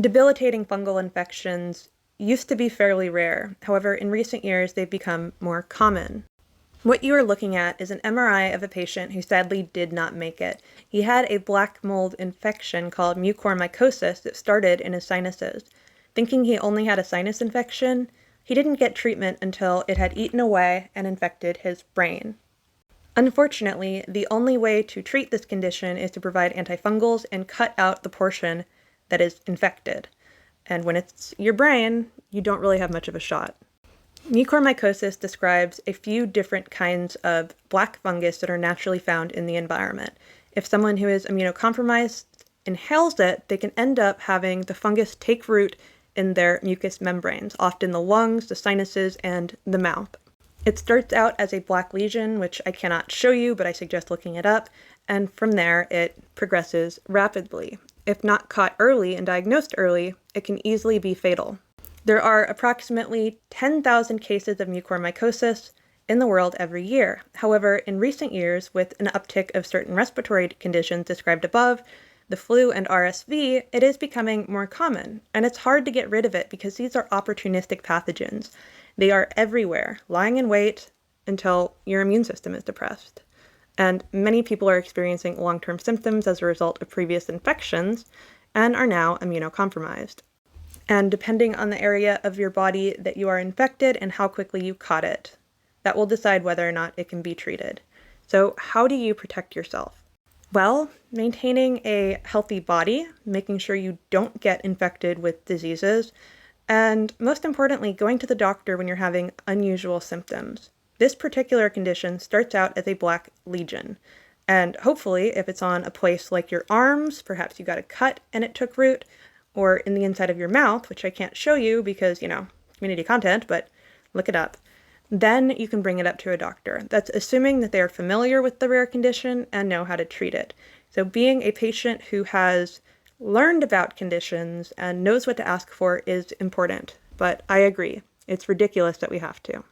Debilitating fungal infections used to be fairly rare. However, in recent years, they've become more common. What you are looking at is an MRI of a patient who sadly did not make it. He had a black mold infection called mucormycosis that started in his sinuses. Thinking he only had a sinus infection, he didn't get treatment until it had eaten away and infected his brain. Unfortunately, the only way to treat this condition is to provide antifungals and cut out the portion that is infected. And when it's your brain, you don't really have much of a shot. Mucormycosis describes a few different kinds of black fungus that are naturally found in the environment. If someone who is immunocompromised inhales it, they can end up having the fungus take root in their mucous membranes, often the lungs, the sinuses, and the mouth. It starts out as a black lesion, which I cannot show you, but I suggest looking it up, and from there it progresses rapidly. If not caught early and diagnosed early, it can easily be fatal. There are approximately 10,000 cases of mucormycosis in the world every year. However, in recent years, with an uptick of certain respiratory conditions described above, the flu and RSV, it is becoming more common, and it's hard to get rid of it because these are opportunistic pathogens. They are everywhere, lying in wait until your immune system is depressed. And many people are experiencing long-term symptoms as a result of previous infections and are now immunocompromised. And depending on the area of your body that you are infected and how quickly you caught it, that will decide whether or not it can be treated. So how do you protect yourself? Well, maintaining a healthy body, making sure you don't get infected with diseases, and most importantly, going to the doctor when you're having unusual symptoms. This particular condition starts out as a black lesion, and hopefully if it's on a place like your arms, perhaps you got a cut and it took root, or in the inside of your mouth, which I can't show you because, community content, but look it up. Then you can bring it up to a doctor. That's assuming that they are familiar with the rare condition and know how to treat it. So being a patient who has learned about conditions and knows what to ask for is important. But I agree, it's ridiculous that we have to.